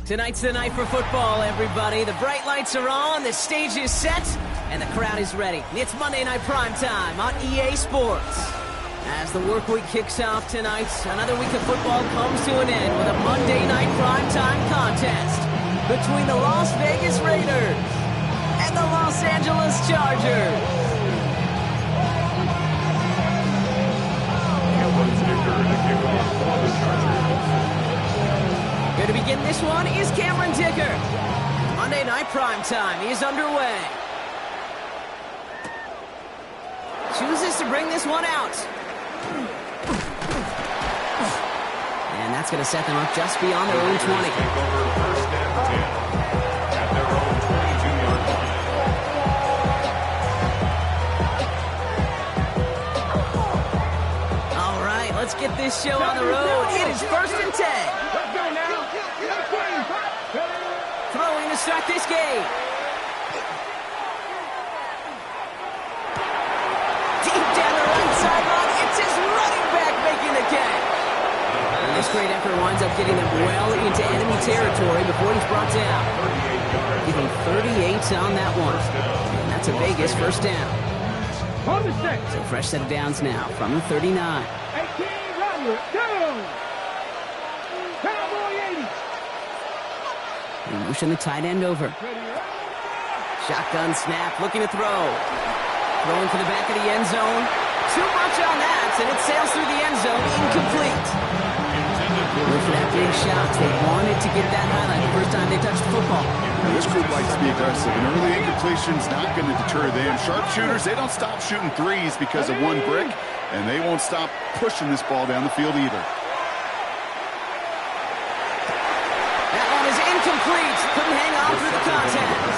Tonight's the night for football, everybody. The bright lights are on, the stage is set, and the crowd is ready. It's Monday Night Primetime on EA Sports. As the work week kicks off tonight, another week of football comes to an end with a Monday Night Primetime contest between the Las Vegas Raiders and the Los Angeles Chargers. Going to begin this one is Cameron Dicker. Monday Night Primetime is underway. Chooses to bring this one out. And that's going to set them up just beyond their own 20. All right, let's get this show on the road. It is 1st and 10. Throwing to start this game. Deep down the right sideline, it's his running back making the catch. And this great effort winds up getting them well into enemy territory before he's brought down. Giving 38 on that one. And that's a Vegas first down. So fresh set of downs now from the 39. Motion the tight end over. Shotgun snap, looking to throw. Throwing to the back of the end zone. Too much on that, and it sails through the end zone, incomplete. Look for that big shot. They wanted to get that highlight the first time they touched the football. Now, this group likes to be aggressive, and early incompletion's not going to deter them. Sharpshooters, they don't stop shooting threes because of one brick, and they won't stop pushing this ball down the field either. Incomplete. Couldn't hang on through the contact.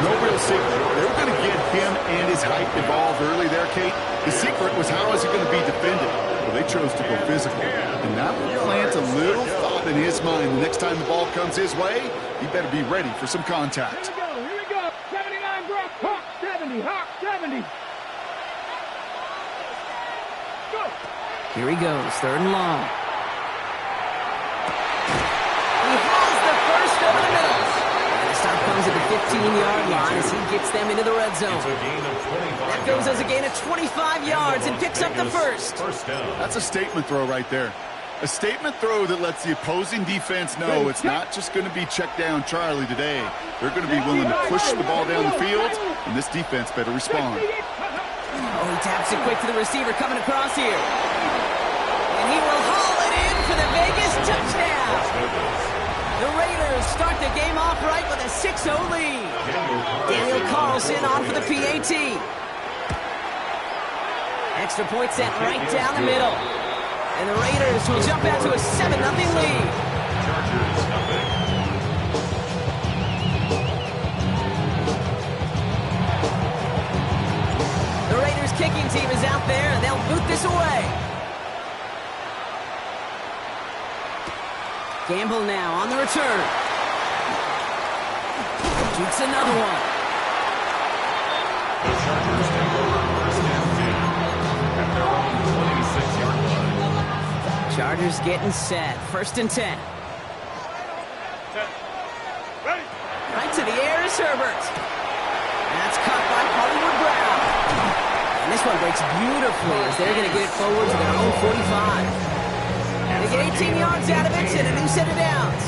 No real secret. They were going to get him and his height involved early there, Kate. The secret was how is he going to be defended? Well, they chose to go physical. And that will plant a little thought in his mind. The next time the ball comes his way, he better be ready for some contact. Here we go. 79 Brock. Hawk 70. Hawk 70. Go. Here he goes. 3rd and long. Comes at the 15-yard line as he gets them into the red zone. That goes as a gain of 25 yards and picks up the first. That's a statement throw right there. A statement throw that lets the opposing defense know it's not just going to be check down Charlie today. They're going to be willing to push the ball down the field, and this defense better respond. Oh, he taps it quick to the receiver coming across here. And he will haul it in for the Vegas touchdown. The Raiders start the game off right with a 6-0 lead. Daniel Carlson on for the PAT. Extra point set right down the middle. And the Raiders will jump out to a 7-0 lead. The Raiders kicking team is out there, and they'll boot this away. Gamble now on the return. Shoots another one. The Chargers take over 1st and 10 at their own 26-yard line. Chargers getting set. 1st and 10. Right to the air is Herbert. That's caught by Hollywood Brown. And this one breaks beautifully as they're going to get it forward to their own 45. They get 18 yards out of it and a new set of downs.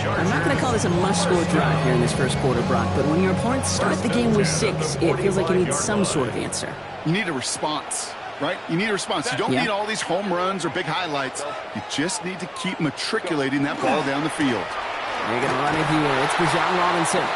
I'm not going to call this a must-score drive here in this first quarter, Brock, but when your opponents start the game with 6, it feels like you need some sort of answer. You need a response, right? You need a response. You don't need all these home runs or big highlights. You just need to keep matriculating that ball down the field. They're going to run it here. It's Bijan Robinson.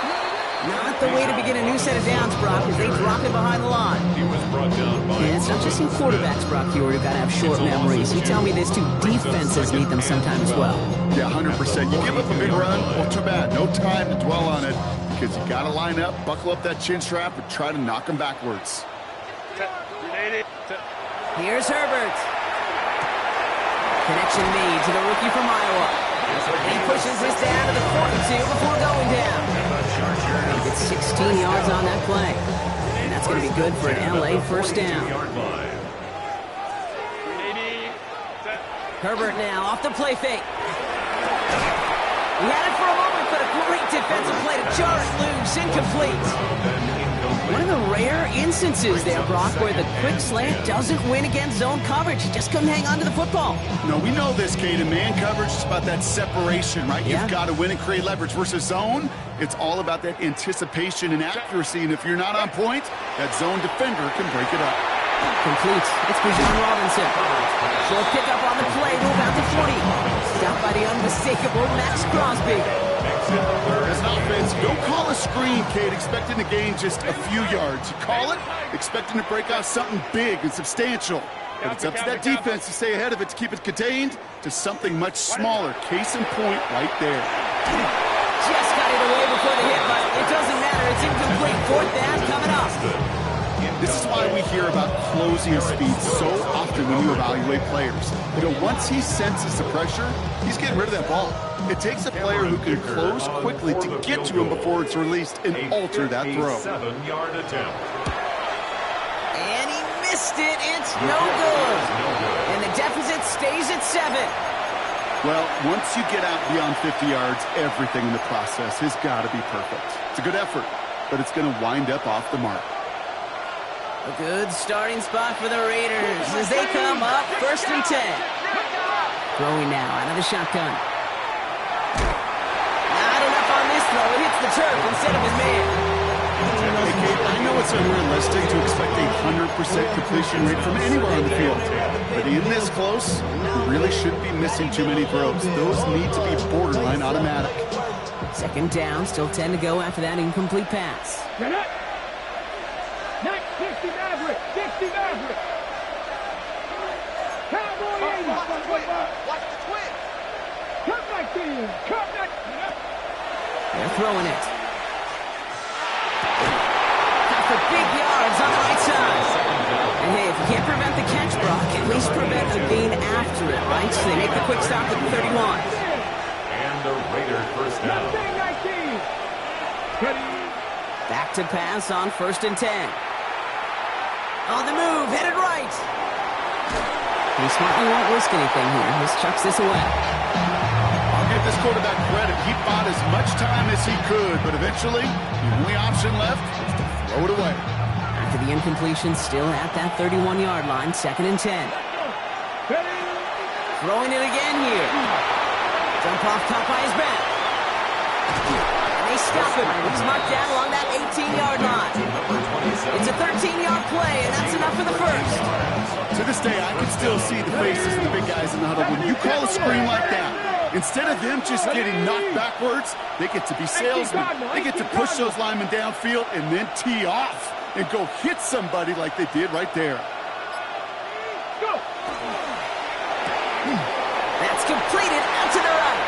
Not the way to begin a new set of downs, Brock, as they drop it behind the line. He was brought down by... And it's not just in quarterbacks, Brock, here who've got to have short memories. You tell me this too, defenses need them sometime as well. Yeah, 100%. You give up a big run, well, too bad. No time to dwell on it because you got to line up, buckle up that chin strap, and try to knock them backwards. Here's Herbert. Connection made to the rookie from Iowa. And he pushes this down to the 42 before going down. He gets 16 yards on that play. And that's going to be good for an LA first down. Herbert now off the play fake. He had it for a moment, but a great defensive play to jar it loose, incomplete. One of the rare instances there, Brock, where the quick slant doesn't win against zone coverage. He just couldn't hang on to the football. No, we know this, Kate. In man coverage, it's about that separation, right? Yeah. You've got to win and create leverage versus zone. It's all about that anticipation and accuracy, and if you're not on point, that zone defender can break it up. Complete. It's Bijan Robinson. Short pickup on the play to about the 40. Stopped by the unmistakable Max Crosby. As an offense, you don't call a screen, Kate, expecting to gain just a few yards. You call it expecting to break out something big and substantial. But it's up to that defense to stay ahead of it, to keep it contained to something much smaller. Case in point right there. Just got it away before the hit, but it doesn't matter. It's incomplete. Fourth down coming up. This is why we hear about closing speed so often when you evaluate players. You know, once he senses the pressure, he's getting rid of that ball. It takes a player who can close quickly to get to him before it's released and alter that throw. 7-yard attempt. And he missed it. It's no good. And the deficit stays at 7. Well, once you get out beyond 50 yards, everything in the process has got to be perfect. It's a good effort, but it's going to wind up off the mark. A good starting spot for the Raiders as they come up first and 10. Throwing now out of the shotgun. Not enough on this throw. It hits the turf instead of his man. Hey, Kate, I know it's unrealistic to expect a 100% completion rate from anywhere on the field. But in this close, you really shouldn't be missing too many throws. Those need to be borderline automatic. Second down, still 10 to go after that incomplete pass. Get up. 60 Maverick. 60 Maverick. Cowboy 80. Watch the twin. Cut like this. Cut like this. They're throwing it. Got for big yards on the right side. And hey, if you can't prevent the catch, Brock, at least prevent a gain after it, right? So they make the quick stop at the 31. And the Raiders first down. Back to pass on first and 10. On the move, headed right. He smartly won't risk anything here. Just chucks this away. I'll give this quarterback credit. He bought as much time as he could, but eventually, the only option left was to throw it away. After the incompletion, still at that 31-yard line, second and 10. Throwing it again here. Jump off top by his back. And they stop him. He's marked down along that 18-yard line. It's a 13-yard play, and that's enough for the first. To this day, I can still see the faces of the big guys in the huddle. When you call a screen like that, instead of them just getting knocked backwards, they get to be salesmen. They get to push those linemen downfield and then tee off and go hit somebody like they did right there. Go. That's completed out to the right.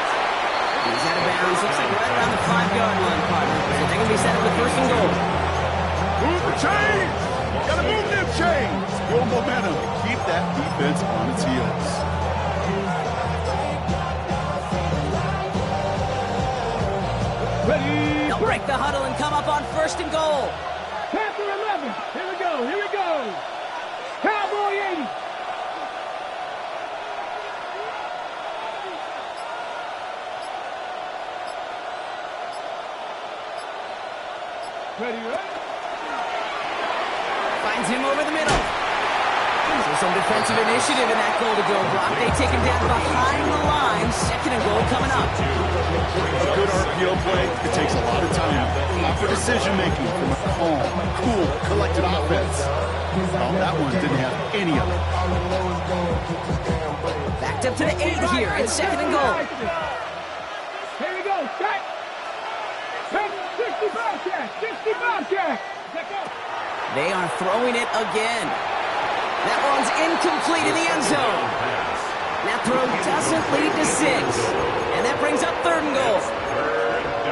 He's out of bounds. Looks like right around the 5-yard line, partner. So they're going to be set up with first and goal. Move the chains! Gotta move them chains! Build momentum to keep that defense on its heels. Ready. They'll break the huddle and come up on first and goal. Panther 11. Here we go. Here we go. Cowboy 80. Ready, right? Finds him over the middle. So some defensive initiative in that goal to go block. They take him down behind the line. Second and goal coming up. A good RPO play, it takes a lot of time. Proper decision-making from a calm, cool, collected offense. Well, that one didn't have any of it. Backed up to the 8 here. It's second and goal. Here we go. Strike. 10, 6. 60 Bobcats. They are throwing it again. That one's incomplete in the end zone. That throw doesn't lead to 6. And that brings up 3rd and goal.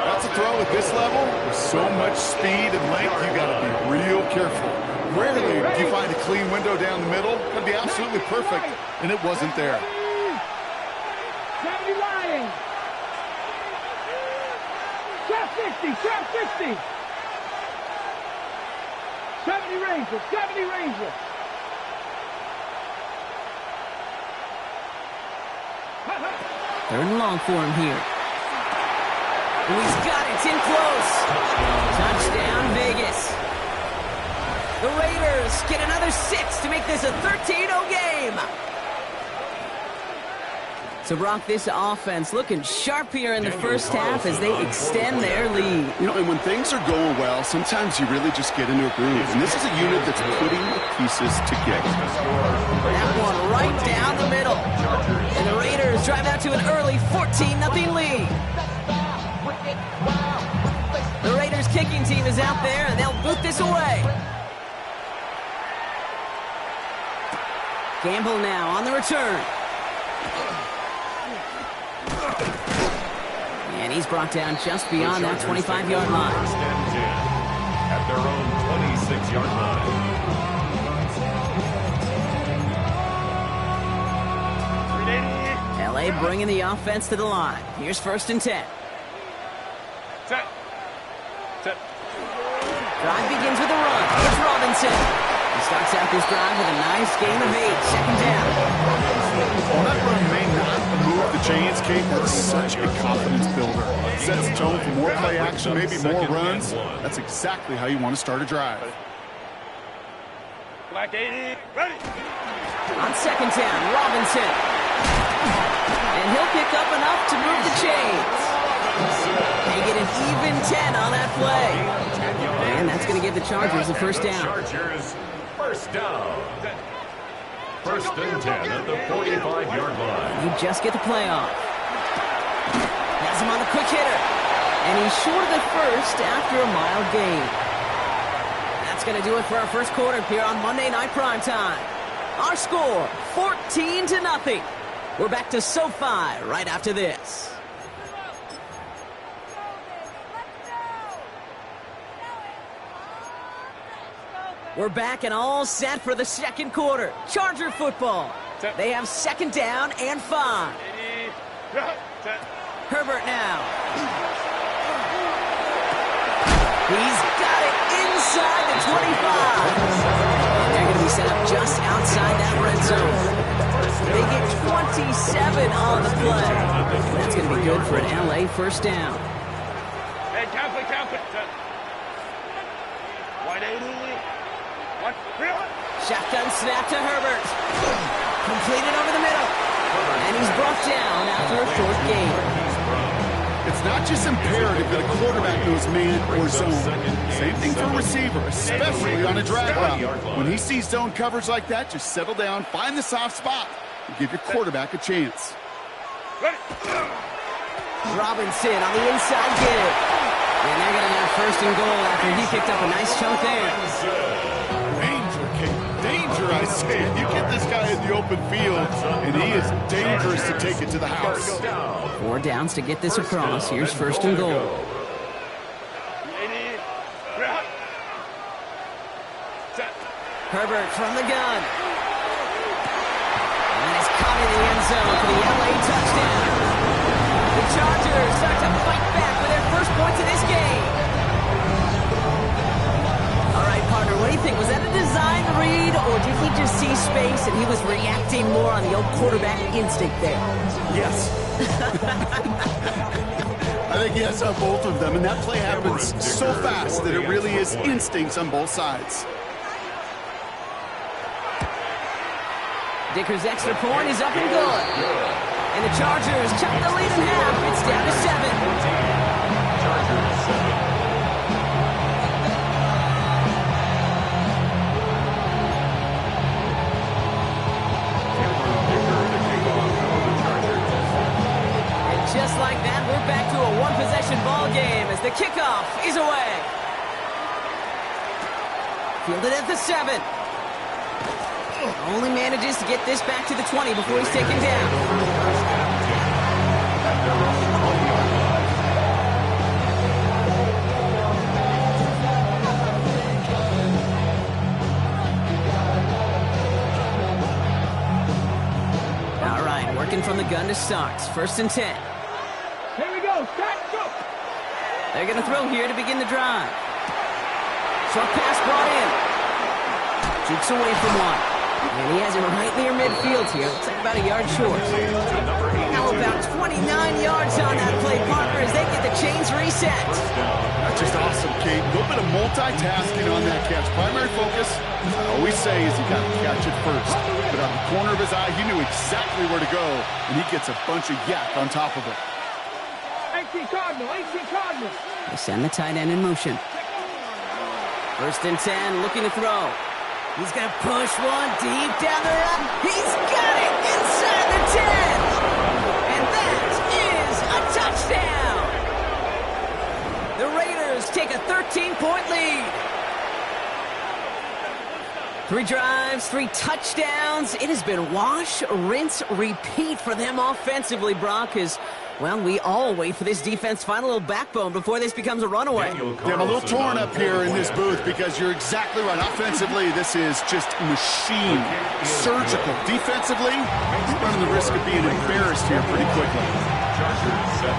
That's a throw at this level. With so much speed and length, you got to be real careful. Rarely do you find a clean window down the middle. Got to be absolutely perfect, and it wasn't there. 70 Lions. Trap 60, trap 60. 70 Rangers, 70 Rangers. Third and long for him here. And he's got it. It's in close. Touchdown, Vegas. The Raiders get another 6 to make this a 13-0 game. So, Brock, this offense looking sharp here in the first half as they extend their lead. You know, and when things are going well, sometimes you really just get into a groove. And this is a unit that's putting the pieces together. That one right down the middle. And the Raiders drive out to an early 14-0 lead. The Raiders kicking team is out there, and they'll boot this away. Gamble now on the return. And he's brought down just beyond that 25-yard line. At their own 26-yard line. LA bringing the offense to the line. Here's 1st and 10. Set. Drive begins with a run. It's Robinson. He starts out this drive with a nice gain of 8. 2nd down. While that run may not move the chains, Kate, that's such a confidence builder. Sets the tone for more play action, maybe more runs. That's exactly how you want to start a drive. Black 80, ready. On 2nd down, Robinson. And he'll pick up enough to move the chains. They get an even 10 on that play. And that's going to give the Chargers the 1st down. Chargers, 1st down. 1st and 10 at the 45-yard line. You just get the play off. Has him on the quick hitter. And he's short of the 1st after a mild gain. That's going to do it for our first quarter here on Monday Night Primetime. Our score, 14-0. We're back to SoFi right after this. We're back and all set for the 2nd quarter. Charger football. They have 2nd down and 5. Herbert now. He's got it inside the 25. And they're going to be set up just outside that red zone. They get 27 on the play. And that's going to be good for an LA 1st down. Hey, count it. 180. Shotgun snap to Herbert. Completed over the middle. And he's brought down after a short gain. It's not just imperative that a quarterback knows man or zone. Same thing for a receiver, especially on a drag route. When he sees zone coverage like that, just settle down, find the soft spot, and give your quarterback a chance. Robinson on the inside, get it. And they're going to have 1st and goal after he picked up a nice chunk there. Danger, I say. You get this guy in the open field, and he is dangerous to take it to the house. 4 downs to get this across. Here's 1st and goal. Herbert from the gun. And he's caught in the end zone for the LA touchdown. The Chargers start to fight back for their 1st points of this game. All right, partner, what do you think? Was that a design read, or did he just see space and he was reacting more on the old quarterback instinct there? Yes. I think yes on both of them, and that play happens so fast that it really is instincts on both sides. Dicker's extra point is up and good. And the Chargers cut the lead in half. It's down to 7. Chargers 7. And just like that, we're back to a one-possession ball game as the kickoff is away. Fielded at the 7. Only manages to get this back to the 20 before he's taken down. All right, working from the gun to start. 1st and 10. Here we go. Start, go. They're going to throw here to begin the drive. Short pass brought in. Jukes away from one. And he has him right near midfield here. Looks like about a yard short. Now about 29 yards on that play, partner, as they get the chains reset. That's just awesome, Kate. A little bit of multitasking on that catch. Primary focus, I always say, is you got to catch it first. But out of the corner of his eye, he knew exactly where to go, and he gets a bunch of yak on top of it. 18 Cardinal, 18 Cardinal. They send the tight end in motion. 1st and 10, looking to throw. He's going to push one deep down the run. He's got it inside the 10. And that is a touchdown. The Raiders take a 13-point lead. 3 drives, 3 touchdowns. It has been wash, rinse, repeat for them offensively, Brock, as, well, we all wait for this defense to find a little backbone before this becomes a runaway. Yeah, I'm a little torn up here in this booth because you're exactly right. Offensively, this is just machine, surgical. Defensively, he's running the risk of being embarrassed here pretty quickly. Chargers 7.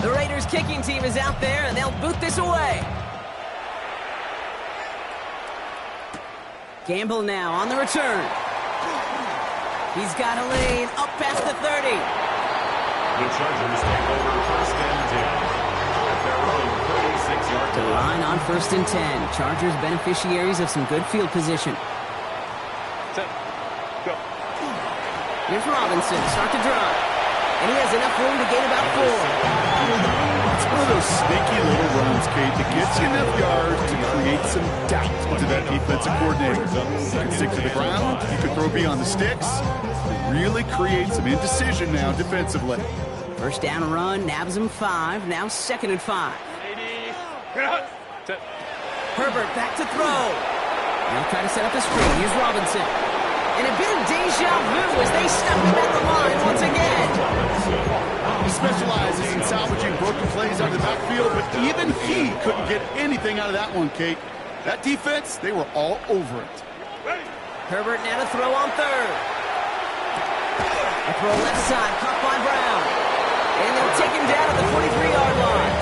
The Raiders kicking team is out there, and they'll boot this away. Gamble now on the return. He's got a lane up past the 30. The Chargers take over 1st and 10 at their own 36-yard To line on 1st and 10. Chargers beneficiaries of some good field position. Set. Go. Here's Robinson, start the drive. And he has enough room to gain about 4. It's one of those sneaky little runs, Kate, that gets you enough yards to create some doubt to that defensive coordinator. You can stick to the ground, you can throw beyond the sticks, really create some indecision now defensively. 1st down run, nabs him 5, now 2nd and 5. Herbert back to throw. They'll try to set up the screen. Here's Robinson. And a bit of deja vu as they stop him at the line once again. He specializes in salvaging broken plays out of the backfield, but even he couldn't get anything out of that one, Kate. That defense, they were all over it. Herbert now to throw on 3rd. A throw left side, caught by Brown. And they'll take him down at the 43-yard line.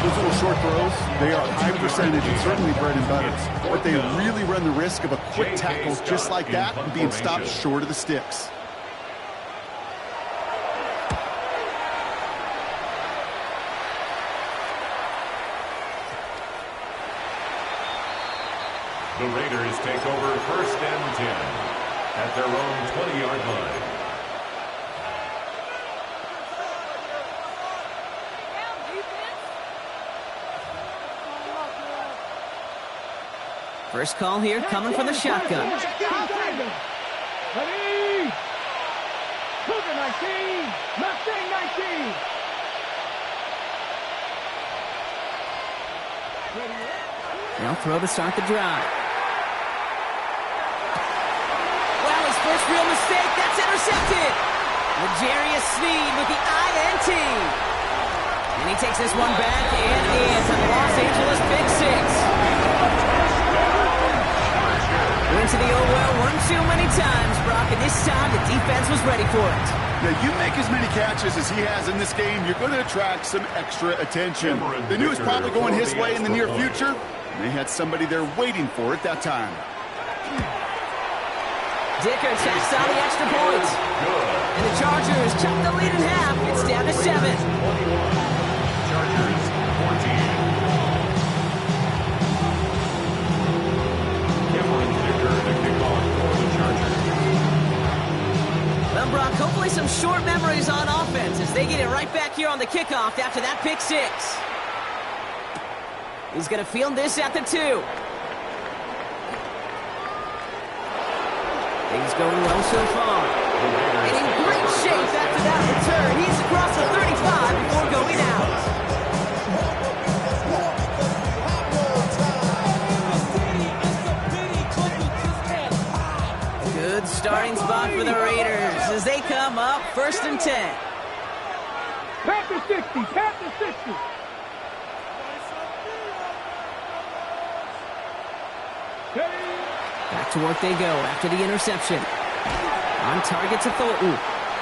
Those little short throws, they are high percentage and certainly bread and butter. But they really run the risk of a quick tackle just like that and being stopped short of the sticks. The Raiders take over 1st and 10 at their own 20-yard line. First call here coming from the shotgun. Ready? Cougar 19. Mustang 19. They'll throw to start the drive. Well, his first real mistake, that's intercepted. L'Jarius Sneed with the INT. And he takes this one back and is on the Los Angeles Big Six. Went to the old well one too many times, Brock, and this time the defense was ready for it. Now, you make as many catches as he has in this game, you're going to attract some extra attention. They knew it was probably going his way in the near future, and they had somebody there waiting for it that time. Dicker tacks on the extra point. And the Chargers chop the lead in half. It's down to 7. Chargers 14. Well, Brock, hopefully some short memories on offense as they get it right back here on the kickoff after that pick 6. He's going to field this at the 2. Things going well so far. And in great shape after that return. He's across the 32. 5 before going out. Good starting spot for the Raiders as they come up 1st and 10. Panther 60, Panther 60. Back to work they go after the interception. On target to Thornton.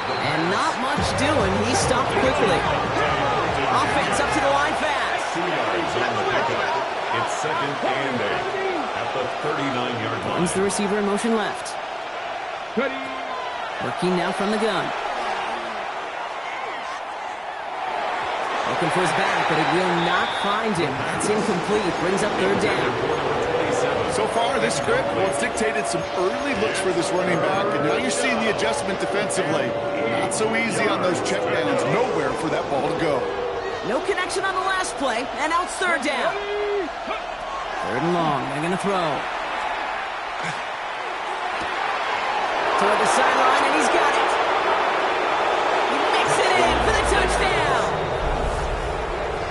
And not much doing. He stopped quickly. Offense up to the line fast. 2 yards on the pickup. It's 2nd and 8 at the 39-yard line. Runs the receiver in motion left. Working now from the gun. Looking for his back, but it will not find him. That's incomplete. Brings up 3rd down. So far, this script, well, it's dictated some early looks for this running back, and now you're seeing the adjustment defensively. Not so easy on those checkdowns. Nowhere for that ball to go. No connection on the last play, and now it's 3rd down. 3rd and long. They're going to throw. Toward the sideline, and he's got it. He makes it in for the touchdown.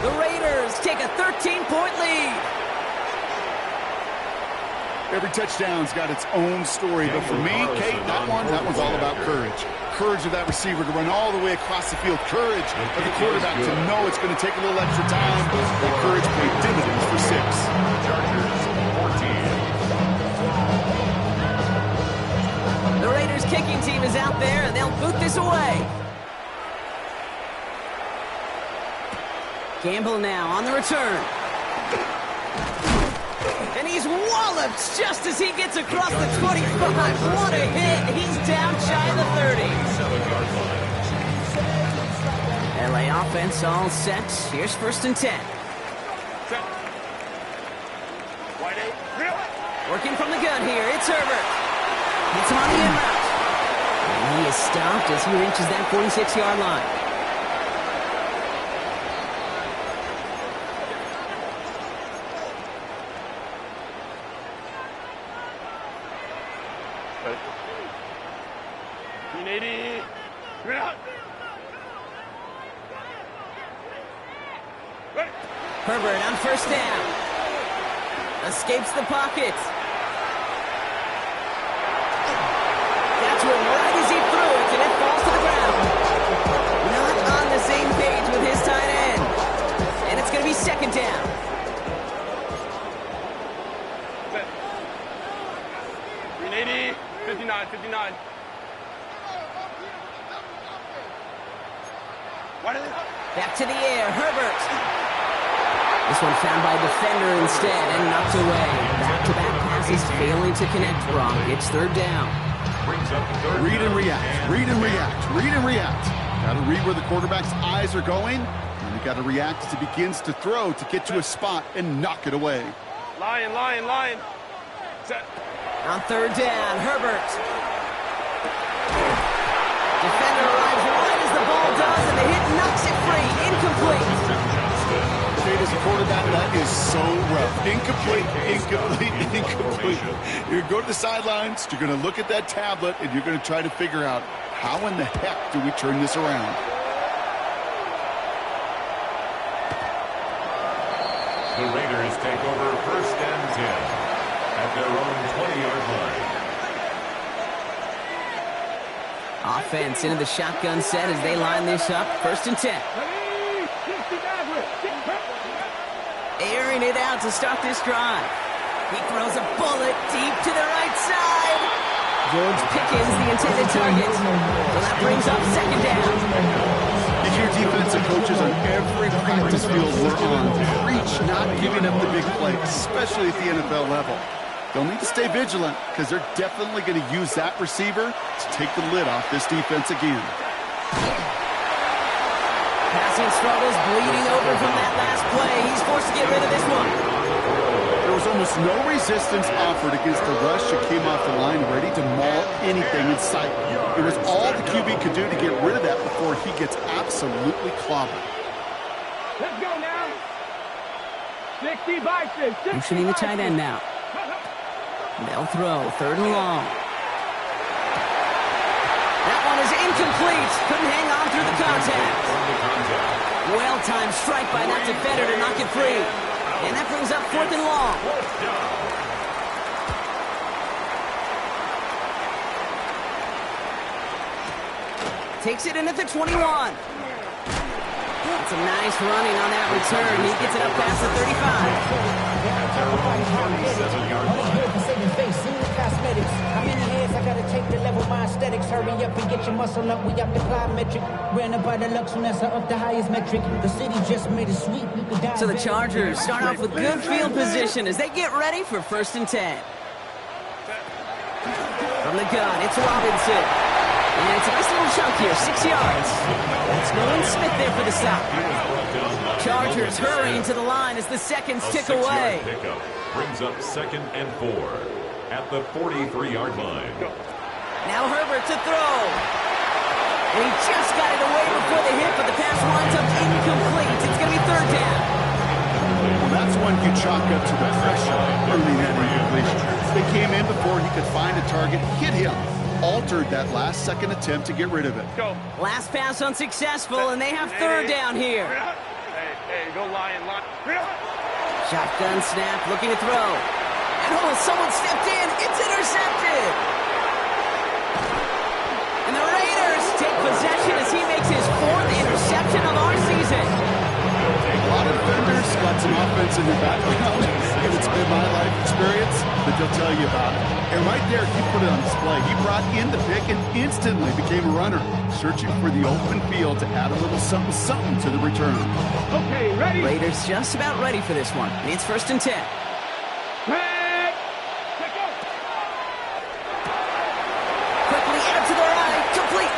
The Raiders take a 13-point lead. Every touchdown's got its own story, but for me, Kate, that one's all about courage. Courage of that receiver to run all the way across the field. Courage of the quarterback to know it's going to take a little extra time. That courage paid dividends for 6. Chargers 14. The Raiders kicking team is out there, and they'll boot this away. Gamble now on the return. And he's walloped just as he gets across the 25. What a hit. He's down shy of the 30. 7-yard line. LA offense all set. Here's 1st and 10. Working from the gun here. It's Herbert. Hits him on the in route. And he is stopped as he reaches that 46-yard line. Herbert on 1st down. Escapes the pocket. Got to him right as he threw it, and it falls to the ground. Not on the same page with his tight end. And it's going to be 2nd down. Green 80, 59, 59. Back to the air, Herbert. This one found by a defender instead and knocked away. Back-to-back passes failing to connect, Brock. It's 3rd down. Read and react, read and react, read and react. Got to read where the quarterback's eyes are going, and you got to react as he begins to throw to get to a spot and knock it away. Lion. Set. On 3rd down, Herbert. Defender arrives right as the ball does, and the hit knocks it free. Incomplete. As a quarterback, that is so rough. Incomplete. You're going to go to the sidelines, you're going to look at that tablet, and you're going to try to figure out how in the heck do we turn this around. The Raiders take over 1st and 10 at their own 20-yard line. Offense into the shotgun set as they line this up. 1st and 10. Airing it out to start this drive. He throws a bullet deep to the right side. George Pickens, the intended target. So that brings up 2nd down. If your defensive coaches on every practice field were on, preach not giving up the big play, especially at the NFL level. They'll need to stay vigilant because they're definitely going to use that receiver to take the lid off this defense again. Passing struggles bleeding over from that last play. He's forced to get rid of this one. There was almost no resistance offered against the rush that came off the line ready to maul anything in sight. It was all the QB could do to get rid of that before he gets absolutely clobbered. Let's go now. 60 Bison. Motioning the tight end now. They'll throw 3rd and long. That one is incomplete. Couldn't hang on through the contact. Well-timed strike by that defender to knock it free. And that brings up 4th and long. Takes it in at the 21. It's a nice running on that return. He gets it up past the 35. How many years I gotta take to level my aesthetics? Hurry up and get your muscle up. We up the plyometric. Ran up by the Lux when that's up the highest metric. The city just made it sweet. So the Chargers start off with good field position as they get ready for 1st and 10. From the gun, it's Robinson. And it's a nice little chunk here, 6 yards. That's Nolan Smith there for the stop. Chargers hurrying to the line as the seconds tick away. Pickup brings up 2nd and 4 at the 43-yard line. Now Herbert to throw. And he just got it away before the hit, but the pass winds up incomplete. It's going to be 3rd down. Well, that's one you chalk up to the pressure early in that incompletion. They came in before he could find a target, hit him. Altered that last-second attempt to get rid of it. Last pass unsuccessful, and they have 3rd down here. Hey, go Lion. Shotgun snap, looking to throw. And someone stepped in. It's intercepted. And the Raiders take possession as he makes his 4th interception of our season. A lot of defenders got some offense in their background, and it's been my life experience that they'll tell you about it. And right there, he put it on display. He brought in the pick and instantly became a runner, searching for the open field to add a little something to the return. Okay, ready? Raiders just about ready for this one. It's 1st and 10. Quickly out to the right, complete.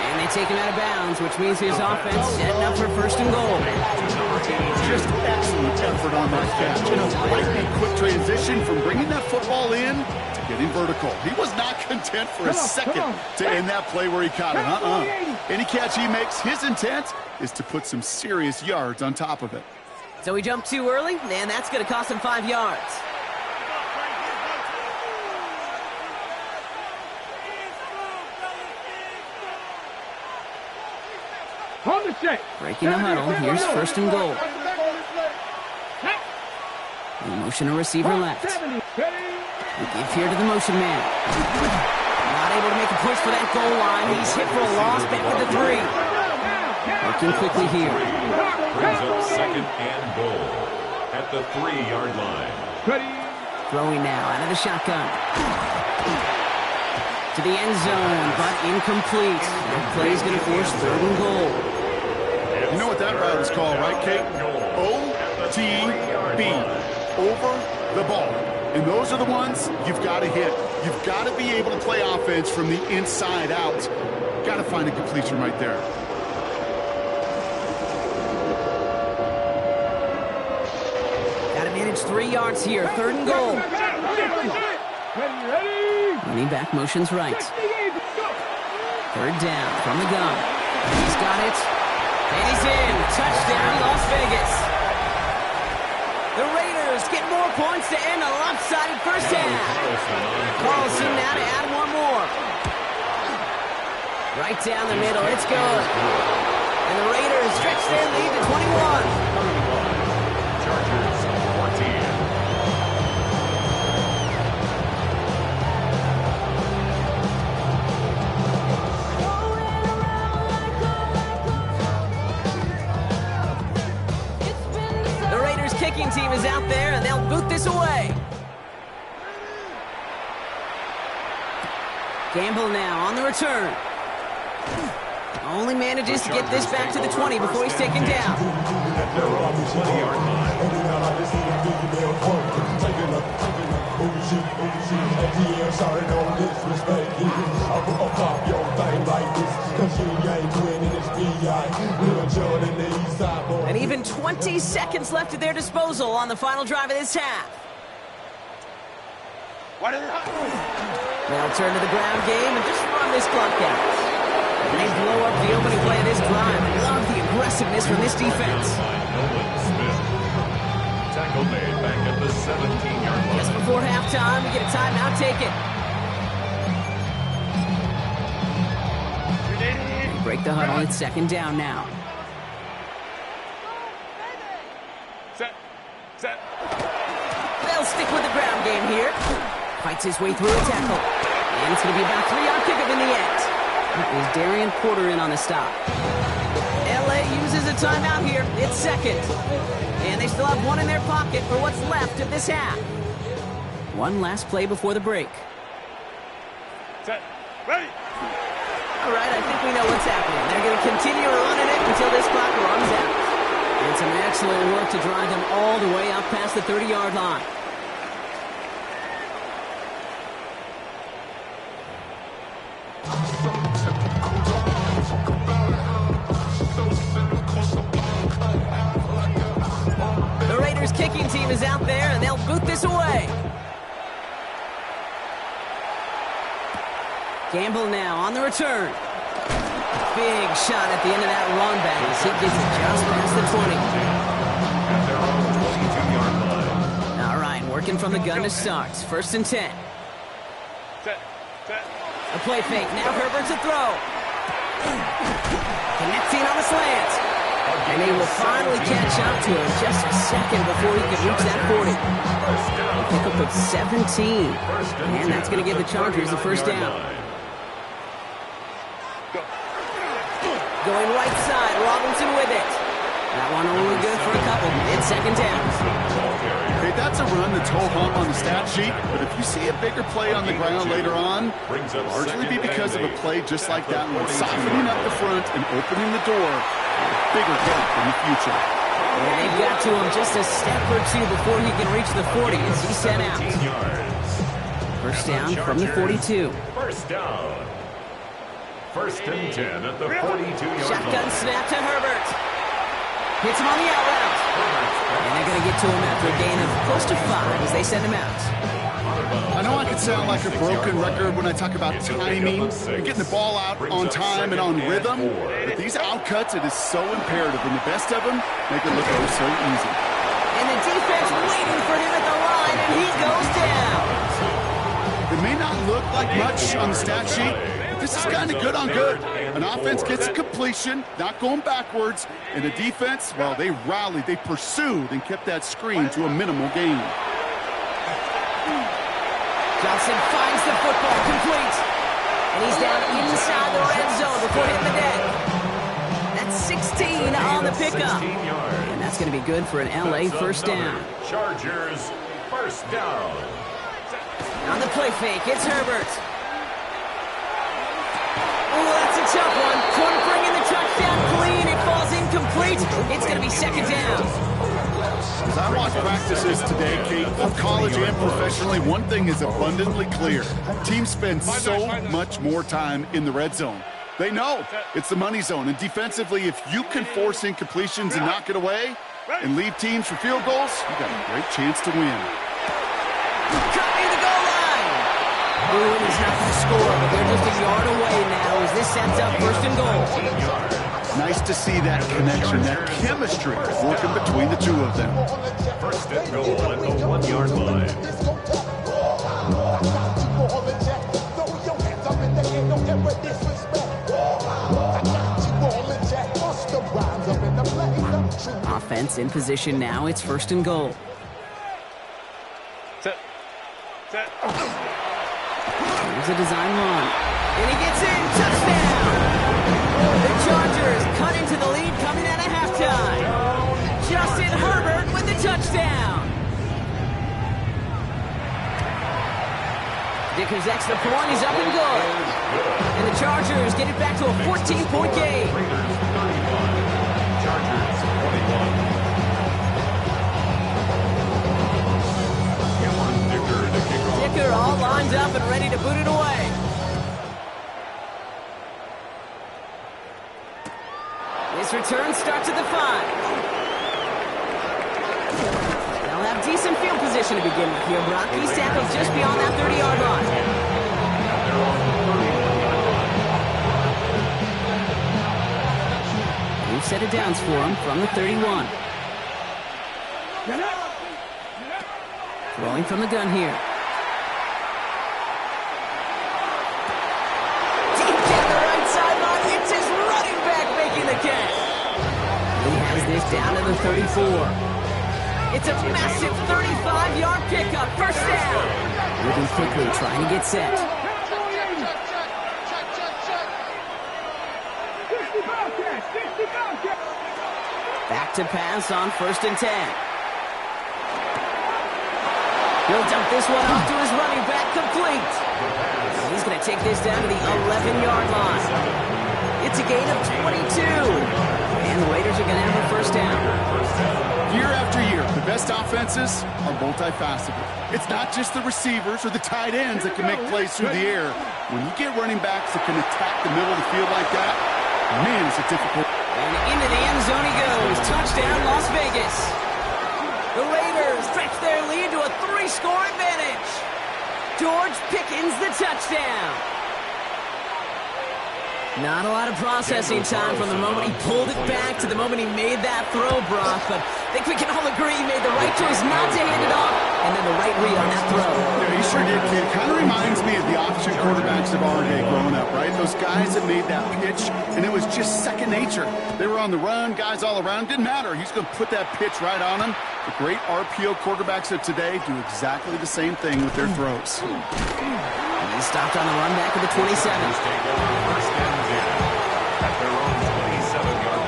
And they take him out of bounds, which means his offense setting up for 1st and goal. Just excellent effort on that catch. Lightning quick transition from bringing that football in to getting vertical. He was not content for a second to end that play where he caught it. Any catch he makes, his intent is to put some serious yards on top of it. So he jumped too early, and that's going to cost him 5 yards. Hold the check. Breaking the huddle, here's 1st and goal. The motion a receiver left. We give here to the motion man. Not able to make a push for that goal line. He's hit for a loss back at the 3. Working quickly here. Brings up 2nd and goal at the 3-yard line. Throwing now out of the shotgun. To the end zone, but incomplete. That play's going to force 3rd and goal. You know what that route is called, right, Kate? OTB. Over the ball. And those are the ones you've got to hit. You've got to be able to play offense from the inside out. Got to find a completion right there. Got to manage 3 yards here. 3rd and goal. Running back motions right. 3rd down from the gun. He's got it. And he's in. Touchdown, Las Vegas. The Raiders get more points to end a lopsided 1st half. Carlson now to add 1 more. Right down the middle. It's good. And the Raiders stretch their lead to 21. Chargers 14. Kicking team is out there, and they'll boot this away. Gamble now on the return. Only manages to get this back to the 20 before he's taken down. At their own 20-yard line. And even 20 seconds left at their disposal on the final drive of this half. They'll turn to the ground game and just run this clock out. And they blow up the opening play of this drive. I love the aggressiveness from this defense. Nolan Smith. Tackle made back at the 17-yard line. Just before halftime, we get a timeout taken. break the huddle. It's second down now. Set. They'll stick with the ground game here. Fights his way through a tackle. And it's going to be about a 3-yard pickup in the end. That was Darian Porter in on the stop. LA uses a timeout here. It's second. And they still have one in their pocket for what's left of this half. One last play before the break. Set. Ready. All right, I think we know what's happening. They're going to continue running it until this clock runs out. And some excellent work to drive them all the way out past the 30-yard line. The Raiders kicking team is out there, and they'll boot this away. Gamble now on the return. Big shot at the end of that run back as he gets it just past the 20. At their own 22-yard line. All right, working from the gun to start. First and 10. Set. A play fake. Now Herbert to throw. Connecting on the slant. And he will finally catch up to him just a second before he can reach that 40. A pickup of 17. And that's going to give the Chargers the first down. Going right side, Robinson with it. That one only good for a couple. It's second down. Okay, that's a run that's ho-hum on the stat sheet, but if you see a bigger play on the ground later on, it'll largely be because of a play just like that one, softening up the front and opening the door for a bigger gap in the future. And they've got to him just a step or two before he can reach the 40 as he's sent out. First down from the 42. First down. First and 10 at the 42-yard Shotgun line. snap to Herbert. Hits him on the out route. And they're going to get to him after a gain of close to 5 as they send him out. I know I could sound like a broken record when I talk about timing and getting the ball out on time and on rhythm, but these outcuts, it is so imperative, and the best of them make it look oh so easy. And the defense waiting for him at the line, and he goes down. It may not look like much on the stat sheet, but this is kind of good on good. An offense gets a completion, not going backwards, and the defense, well, they rallied, they pursued, and kept that screen to a minimal gain. Johnson finds the football complete. And he's down inside the red zone before hitting the deck. That's 16 on the pickup. 16 yards. And that's going to be good for an LA first down. Chargers first down. On the play fake, it's Herbert. Oh, that's a tough one. Couldn't bring in the touchdown clean. It falls incomplete. It's going to be second down. As I watch practices today, Kate, both college and professionally, one thing is abundantly clear. Teams spend so much more time in the red zone. They know it's the money zone, and defensively, if you can force incompletions and knock it away and leave teams for field goals, you got a great chance to win. Cut near the goal line. Ooh, and he's not going to score, but they're just a yard away now as this sets up first and goal. Nice to see that connection, that chemistry working between the two of them. First and goal at the 1-yard line. Offense in position now. It's first and goal. Set. Here's a design run. And he gets in. Touchdown! The Chargers cut into the lead coming out of halftime. Justin Herbert with the touchdown. Dickers extra point. He's up and good. And the Chargers get it back to a 14-point game. Raiders 31. Chargers 21. Dicker to kick off. Dicker all lined up and ready to boot it away. His return starts at the 5. They'll have decent field position to begin with here. Brock, he's tackled just beyond that 30-yard line. New set of downs for him from the 31. Throwing from the gun here. Deep down the right sideline. It's his running down to the 34. It's a massive 35-yard pickup. First down. Moving quickly, trying to get set. Back to pass on 1st and 10. He'll dump this one off to his running back, complete. He's going to take this down to the 11-yard line. It's a gain of 22. And the Raiders are going to have a first down. Year after year, the best offenses are multifaceted. It's not just the receivers or the tight ends that can make plays through the air. When you get running backs that can attack the middle of the field like that, man, it's a difficult. And into the end zone he goes. Touchdown, Las Vegas. The Raiders stretch their lead to a 3-score advantage. George Pickens the touchdown. Not a lot of processing time from the moment he pulled it back to the moment he made that throw, Brock. But I think we can all agree he made the right choice not to hand it off, and then the right read on that throw. Yeah, he sure did, kid. Kind of reminds me of the option quarterbacks of our day growing up, right? Those guys that made that pitch, and it was just second nature. They were on the run, guys all around. Didn't matter. He's going to put that pitch right on them. The great RPO quarterbacks of today do exactly the same thing with their throws. He stopped on the run back of the 27. First and 10 at their own 27-yard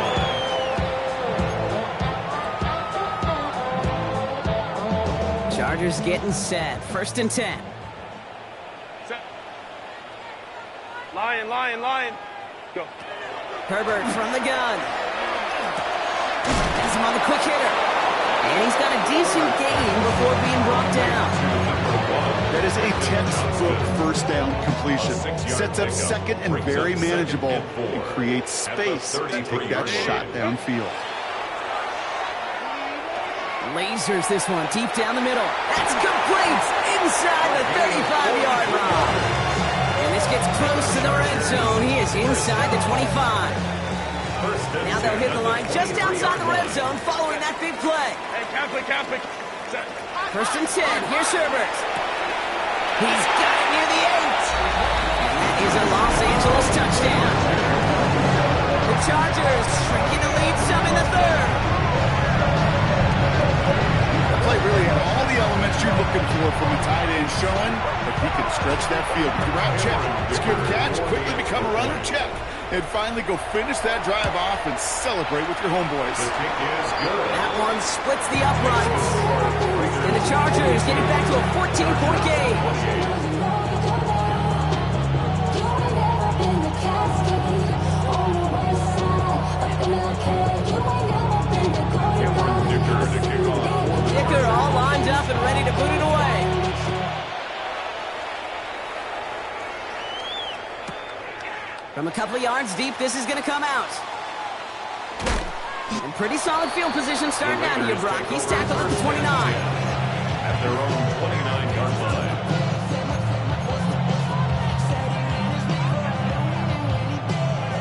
line. Chargers getting set. 1st and 10. Set. Lion. Go. Herbert from the gun. Has him on the quick hitter. And he's got a decent gain before being brought down. That is a textbook first down completion. Sets up second and very manageable and creates space to take that shot downfield. Lasers this one deep down the middle. That's complete inside the 35-yard line. And this gets close to the red zone. He is inside the 25. Now they'll hit the line just outside the red zone following that big play. Hey, Catholic. Set. 1st and 10. Here's Herbert. He's got it near the 8. And that is a Los Angeles touchdown. The Chargers shrinking the lead some in the 3rd. The play really had all the elements you're looking for from a tight end, showing that he can stretch that field. Route check, secure the catch, quickly become a runner, check. And finally go finish that drive off and celebrate with your homeboys. That one splits the uprights. And the Chargers getting back to a 14-point game. Gator all lined up and ready to put it away. From a couple of yards deep, this is going to come out. And pretty solid field position starting out here, Brock. He's tackled at the 29. At their own 29-yard line.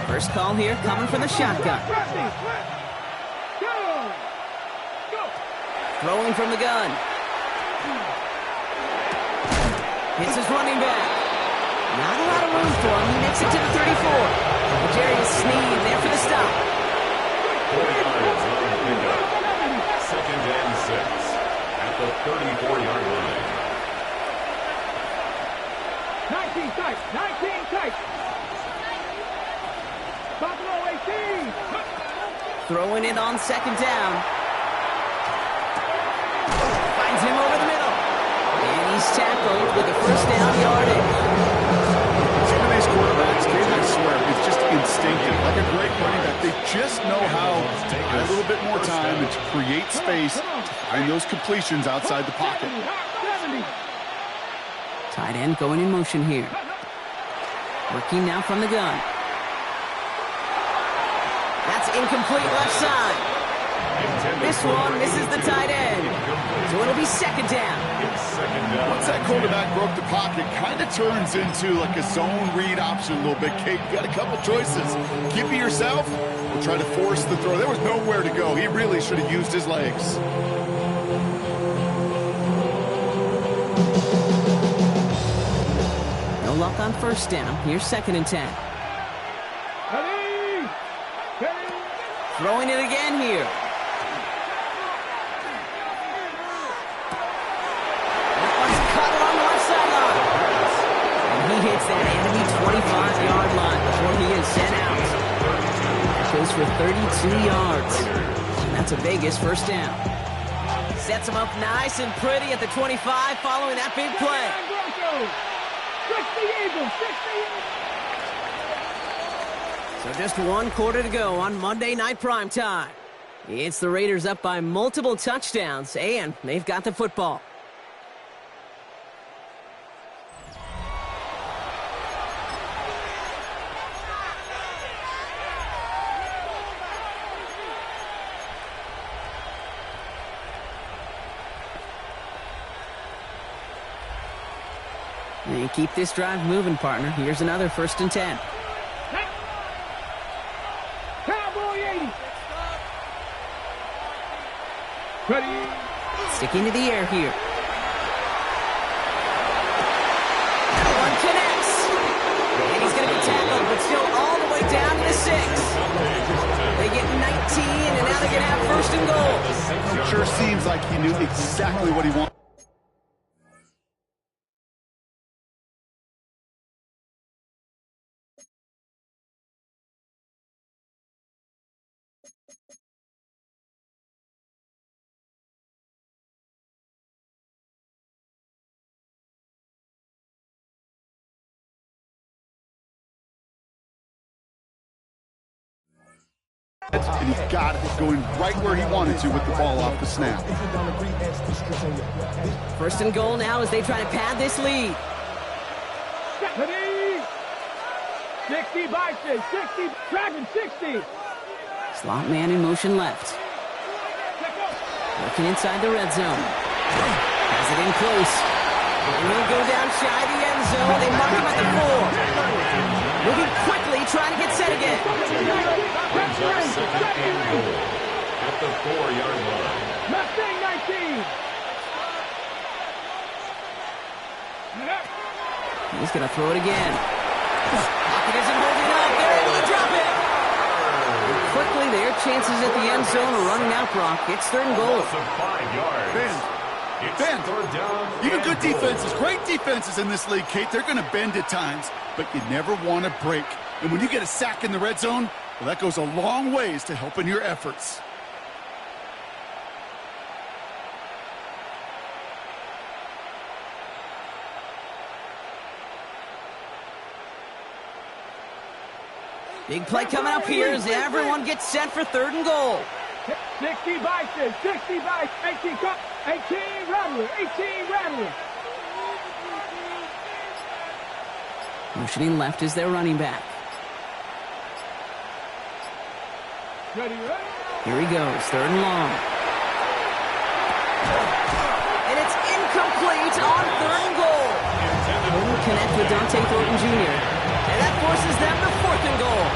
First call here coming from the shotgun. Throwing from the gun. Hits his running back. Not a lot of room for him. He makes it to the 34. Jarius Sneed there for the stop. 4 yards on the pickup. 2nd and 6 at the 34-yard line. 19 tight. Buffalo 18. Throwing it on 2nd down. Finds him over the middle. And he's tackled with the first down yardage. Some of these quarterbacks, I swear, it's just instinctive. Like a great running back, they just know how to take a little bit more time and to create space to find those completions outside the pocket. Tight end going in motion here. Working now from the gun. That's incomplete left side. This one misses the tight end. So it'll be 2nd down. Once that quarterback broke the pocket, kind of turns into like a zone read option a little bit. Kate, you got a couple choices. Keep it yourself or try to force the throw. There was nowhere to go. He really should have used his legs. No luck on first down. Here's 2nd and 10. Throwing it again here. for 32 yards. And that's a Vegas first down. Sets him up nice and pretty at the 25 following that big play. So just one quarter to go on Monday Night Primetime. It's the Raiders up by multiple touchdowns, and they've got the football. And keep this drive moving, partner. Here's another 1st and 10. Cowboy 80. Ready. Sticking to the air here. That one connects. And he's going to be tackled, but still all the way down to the 6. They get 19, and now they're going to have 1st and goal. It sure seems like he knew exactly what he wanted. And he's got it going right where he wanted to with the ball off the snap. 1st and goal now as they try to pad this lead. 60 by 60, driving 60. Slot man in motion left. Working inside the red zone. Has it in close. And he'll go down shy of the end zone. They mark him at the 4. Moving quickly, trying to get set again. Brings up 2nd and goal at the 4-yard line. Mustang 19. He's going to throw it again. Pocket isn't holding up. They're able to drop it. And quickly, their chances at the end zone are running out, Brock. It's 3rd and goal. 5 yards. Ben, even good defenses, great defenses in this league, Kate, they're going to bend at times, but you never want to break. And when you get a sack in the red zone, well, that goes a long ways to helping your efforts. Big play coming up here as everyone gets set for 3rd and goal. 60 by 60 by 18, 18 Rattler, 18 Rattler. Motioning left is their running back. Ready. Here he goes, 3rd and long. And it's incomplete on 3rd and goal. Couldn't connect with Dante Thornton Jr. And that forces them to 4th and goal.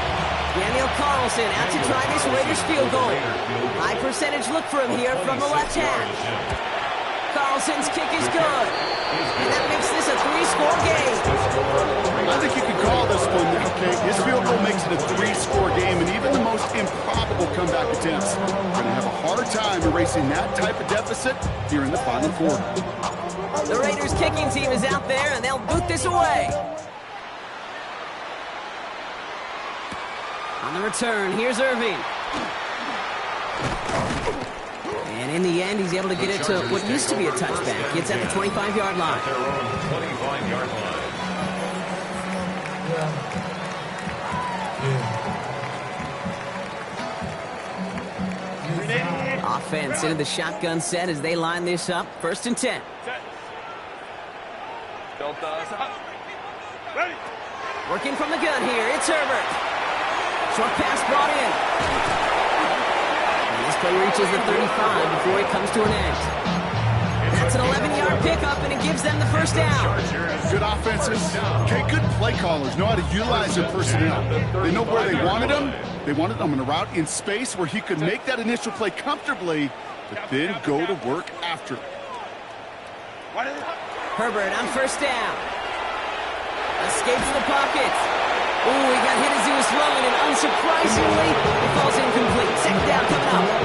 Daniel Carlson out to try this Raiders field goal. High percentage look for him here from the left hash. Carlson's kick is good. And that makes this a 3-score game. I think you can call this one, okay? His field goal makes it a 3-score game, and even the most improbable comeback attempts are going to have a hard time erasing that type of deficit here in the final quarter. The Raiders kicking team is out there, and they'll boot this away. On the return, here's Irving. And in the end, he's able to get it to what used to be a touchback. It's at the 25-yard line. Their own 25-yard line. Offense into the shotgun set as they line this up. 1st and 10. Working from the gun here, it's Herbert. Short pass brought in. And this play reaches the 35 before it comes to an end. That's an 11-yard pickup, and it gives them the 1st down. Good offenses. Okay, good play callers know how to utilize their personnel. They know where they wanted them. They wanted them on a route in space where he could make that initial play comfortably, but then go to work after it. Herbert on 1st down. Escapes the pocket. Ooh, he got hit as he was throwing, and unsurprisingly, it falls incomplete. 2nd down coming up.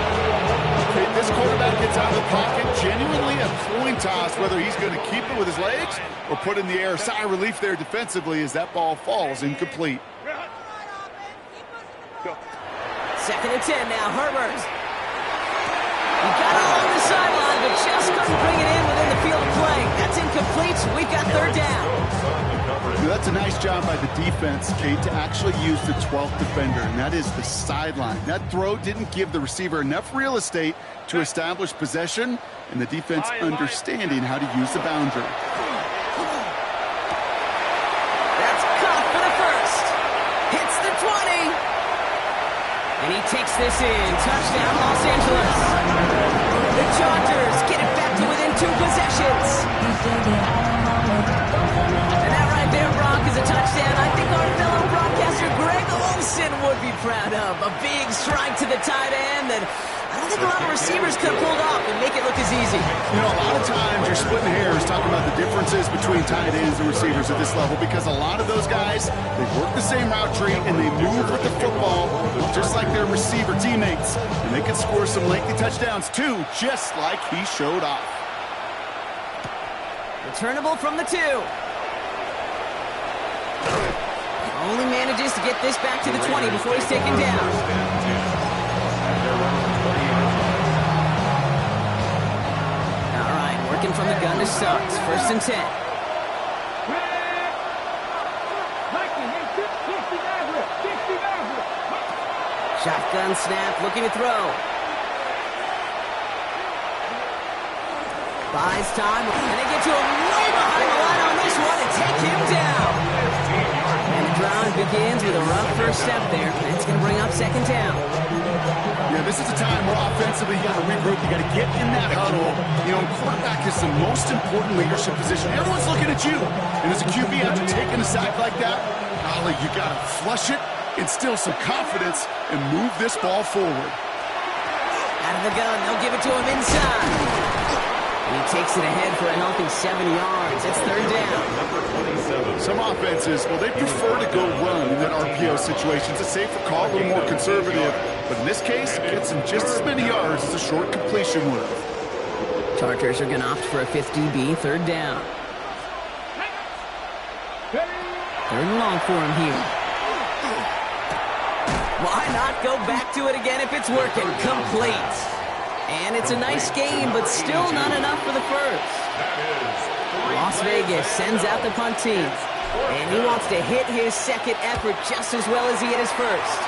Okay, this quarterback gets out of the pocket, genuinely a coin toss, whether he's going to keep it with his legs or put in the air. Sigh of relief there defensively as that ball falls incomplete. Second and 10 now, Herbert. He got it along the sideline, but just couldn't bring it in within the field of play. That's incomplete. We've got third down. That's a nice job by the defense, Kate, to actually use the 12th defender, and that is the sideline. That throw didn't give the receiver enough real estate to establish possession, and the defense understanding how to use the boundary. That's caught for the first. Hits the 20. And he takes this in. Touchdown, Los Angeles. The Chargers get it back to within 2 possessions. And that right there, Brock, is a touchdown I think our fellow broadcaster Greg Olsen would be proud of. A big strike to the tight end that I don't think a lot of receivers could have pulled off and make it look as easy. You know, a lot of times you're splitting hairs talking about the differences between tight ends and receivers at this level because a lot of those guys, they work the same route tree and they move with the football just like their receiver teammates. And they can score some lengthy touchdowns too, just like he showed off. Returnable from the 2. Only manages to get this back to the 20 before he's taken down. All right, working from the gun to start. First and 10. Shotgun snap, looking to throw. Buys time, and they get to him way behind the line on this one and take him down. And the drive begins with a rough first step there. It's going to bring up second down. Yeah, this is a time where offensively you got to regroup. You got to get in that huddle. You know, quarterback is the most important leadership position. Everyone's looking at you. And as a QB, after taking a sack like that, golly, you got to flush it, instill some confidence, and move this ball forward. Out of the gun, they'll give it to him inside. And he takes it ahead for a healthy 7 yards. It's third down. Some offenses, well, they prefer to go run in that RPO situation. It's a safer call, a little more conservative. But in this case, it gets him just as many yards as a short completion would have. Chargers are going to opt for a 50 DB, third down. Third and long for him here. Why not go back to it again if it's working? Complete. And it's a nice game, but still not enough for the first. Las Vegas sends out the punt team. And he wants to hit his second effort just as well as he hit his first.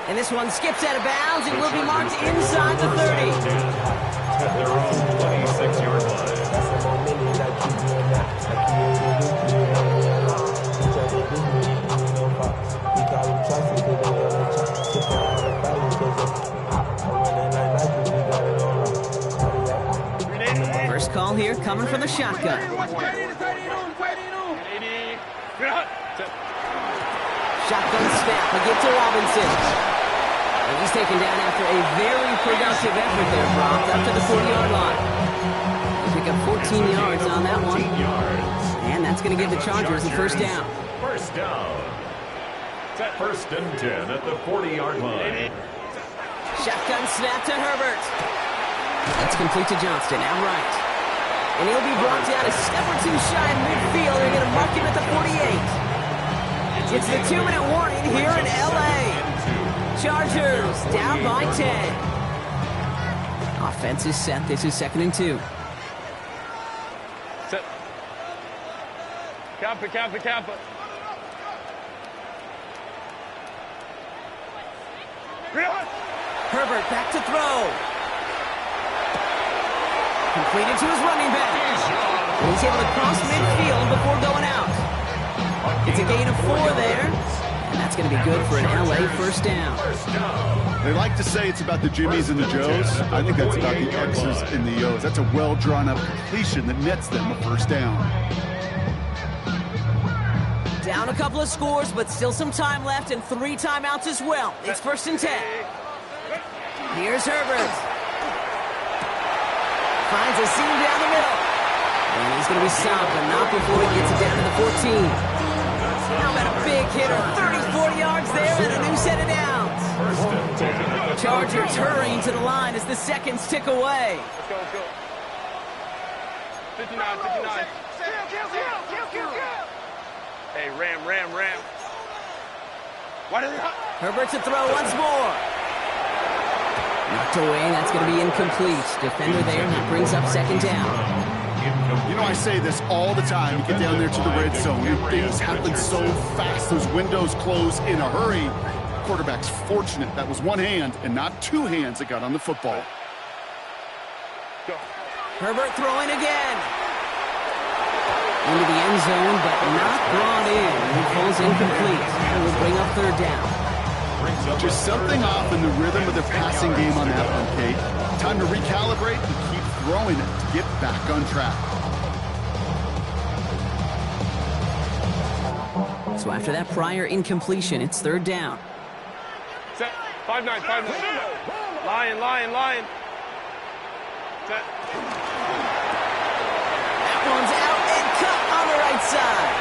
And this one skips out of bounds and will be marked inside the 30. At their own 26-yard line. First call here coming from the shotgun. Shotgun snap, we get to Robinson. And he's taken down after a very productive effort there, Brock, up to the 40-yard line. They pick up 14 yards on that one. And that's going to give the Chargers a first down. First down. First and 10 at the 40-yard line. Shotgun snap to Herbert. That's complete to Johnston, outright. And he'll be brought down a step or two shy in midfield. They're going to mark him at the 48. It's the 2-minute warning here in L.A. Chargers down by 10. Offense is set. This is second and 2. Set. Kappa. Herbert back to throw. Completed to his running back. And he's able to cross midfield before going out. It's a gain of 4 there. And that's going to be good for an LA first down. They like to say it's about the Jimmies and the Joes. I think that's about the X's and the O's. That's a well-drawn-up completion that nets them a first down. Down a couple of scores, but still some time left and 3 timeouts as well. It's first and 10. Here's Herbert. Finds a seam down the middle. And he's going to be stopped, but not before he gets it down to the 14. How about a big hitter? 30-40 yards there and a new set of downs. Chargers hurrying to the line as the seconds tick away. Let's go. 59. Hey, Ram. Herbert to throw once more. Knocked away, that's going to be incomplete. Defender there, that brings up second down. You know, I say this all the time. You get down there to the red zone, and things happen so fast. Those windows close in a hurry. Quarterback's fortunate that was one hand and not two hands that got on the football. Herbert throwing again. Into the end zone, but not brought in. He falls incomplete. It will bring up third down. Just something off in the rhythm of their passing game on that one, Kate. Time to recalibrate and keep throwing it to get back on track. So after that prior incompletion, it's third down. Set. 5-9, 5-9. Lion. Set. That one's out and cut on the right side.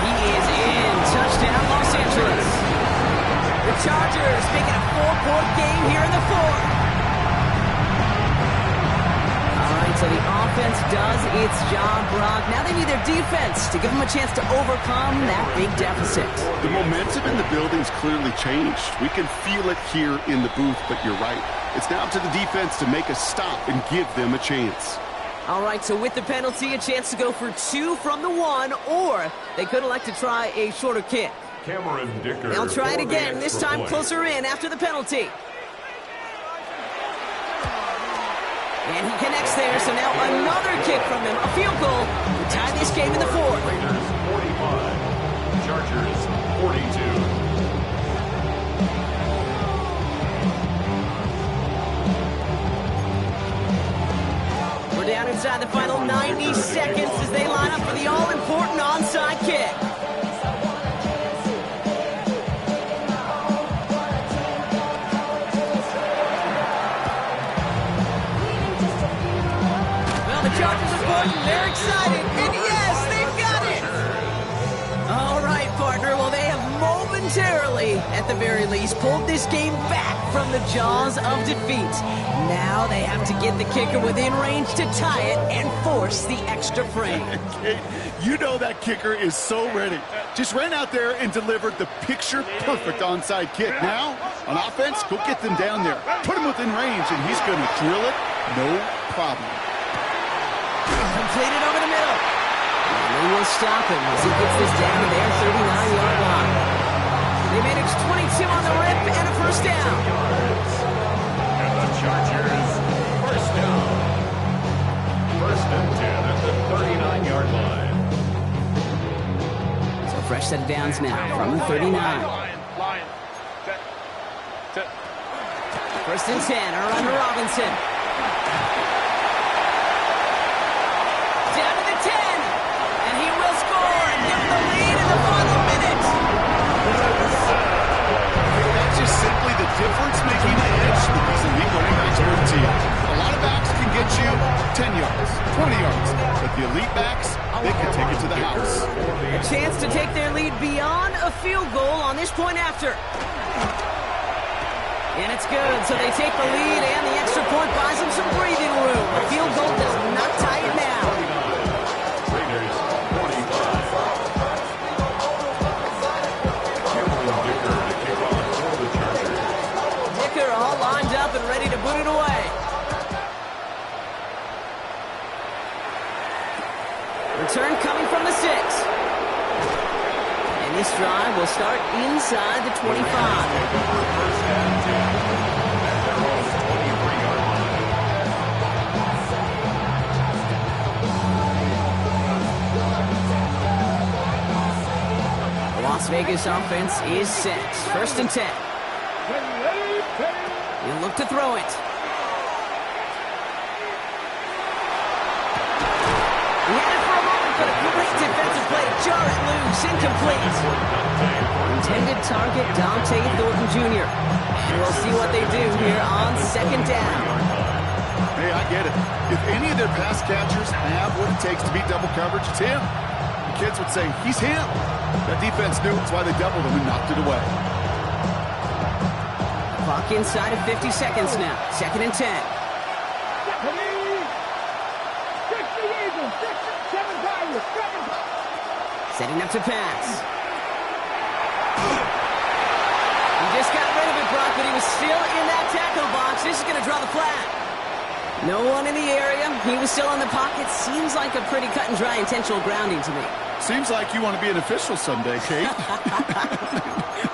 And he is in. Touchdown, Los Angeles. The Chargers making a 4-point game here in the fourth. All right, so the offense does its job, Brock. Now they need their defense to give them a chance to overcome that big deficit. The momentum in the building's clearly changed. We can feel it here in the booth, but you're right. It's now up to the defense to make a stop and give them a chance. All right, so with the penalty, a chance to go for 2 from the 1, or they could elect to try a shorter kick. Cameron Dicker. They'll try it again, this time closer in after the penalty. And he connects there, so now another kick from him, a field goal to tie this game in the fourth. Raiders 45, Chargers 42. We're down inside the final 90 seconds as they line up for the all-important onside kick. They're excited, and yes, they've got it! All right, partner, well, they have momentarily, at the very least, pulled this game back from the jaws of defeat. Now they have to get the kicker within range to tie it and force the extra frame. Kate, you know that kicker is so ready. Just ran out there and delivered the picture-perfect onside kick. Now, on offense, go get them down there. Put him within range, and he's going to drill it, no problem. Completed over the middle. And they will stop him as he gets this down to their 39-yard line. They manage 22 on the rip and a first down. And the Chargers, first down. First and 10 at the 39-yard line. So fresh set of downs now from the 39. Lion. Set. First and 10, around to Robinson. Down to the 10, and he will score and give them the lead in the final minute. That's just simply the difference making the edge that these elite running backs bring to you. A lot of backs can get you 10 yards, 20 yards, but the elite backs, they can take it to the house. A chance to take their lead beyond a field goal on this point after. And it's good, so they take the lead, and the extra point buys them some breathing room. A field goal does not tie it now. Raiders 45. Cameron Dicker to kick off for the Chargers. Dicker all lined up and ready to boot it away. Return coming from the 6. And this drive will start inside the 25. First and 10 at their own 23-yard line. The Las Vegas offense is set. First and 10. He'll look to throw it. He had it for a moment, but a great defensive play to jar it loose. Incomplete. Intended target, Dante Thornton Jr. And we'll see what they do here on second down. Hey, I get it. If any of their pass catchers have what it takes to beat double coverage, it's him. The kids would say, he's him. That defense knew, that's why they doubled him and knocked it away. Clock inside of 50 seconds now. Second and 10. Setting up to pass. just got rid of it, Brock, but he was still in that tackle box. This is going to draw the flag. No one in the area. He was still in the pocket. Seems like a pretty cut and dry intentional grounding to me. Seems like you want to be an official someday, Kate.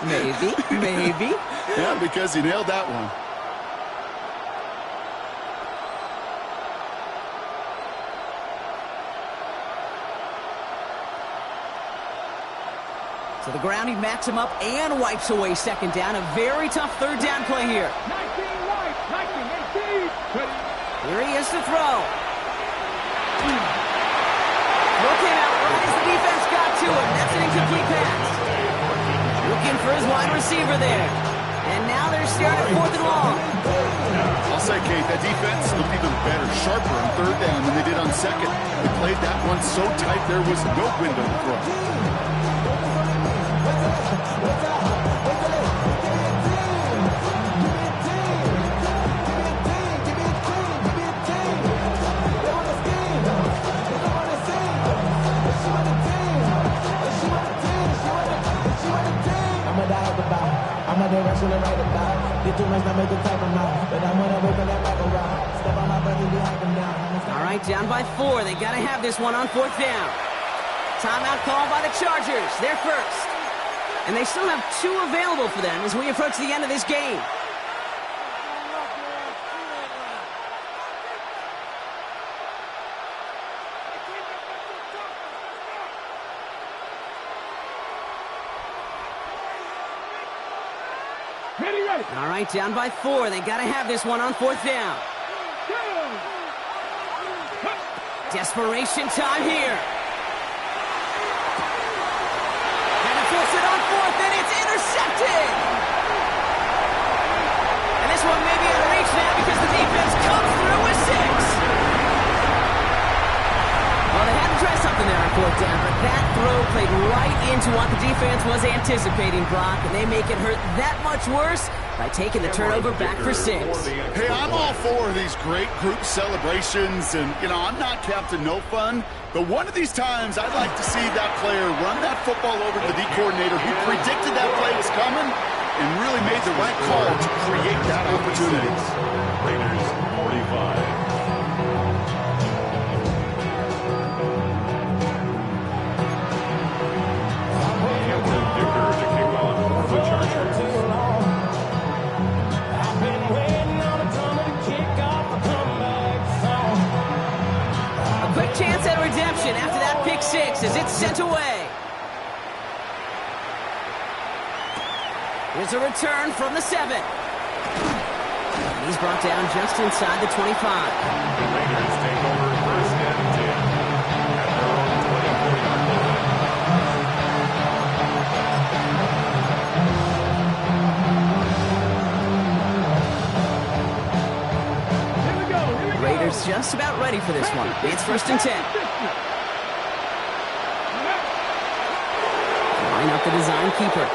Maybe. Yeah, because you nailed that one. So the grounding backs him up and wipes away second down. A very tough third down play here. 19 right, 19, 18. Here he is to throw. Looking out right as the defense got to him. That's an incomplete pass. Looking for his wide receiver there. And now they're staring at 4th and long. I'll say, Kate, that defense looked even better, sharper on third down than they did on second. They played that one so tight there was no window to throw. All right, down by 4. They got to have this one on 4th down. Timeout called by the Chargers. They're first. And they still have 2 available for them as we approach the end of this game. Ready. All right, down by 4. They got to have this one on 4th down. Desperation time here. And he forced it on 4th, and it's intercepted. And this one may be out of reach now because the defense comes through with 6. Well, they had to try something there on 4th down, but that throw played right into what the defense was anticipating, Brock, and they make it hurt that much worse by taking the turnover back for 6. Hey, I'm all for these great group celebrations, and, I'm not Captain No Fun, but one of these times I'd like to see that player run that football over to the D coordinator who predicted that play was coming and really made the right call to create that opportunity. Raiders 45. Chance at redemption after that pick 6 as it's sent away. Here's a return from the 7. He's brought down just inside the 25. The Raiders take over 1st and 10 at their own 24-yard line. Raiders just about ready for this one. It's 1st and 10. Line up the design keeper.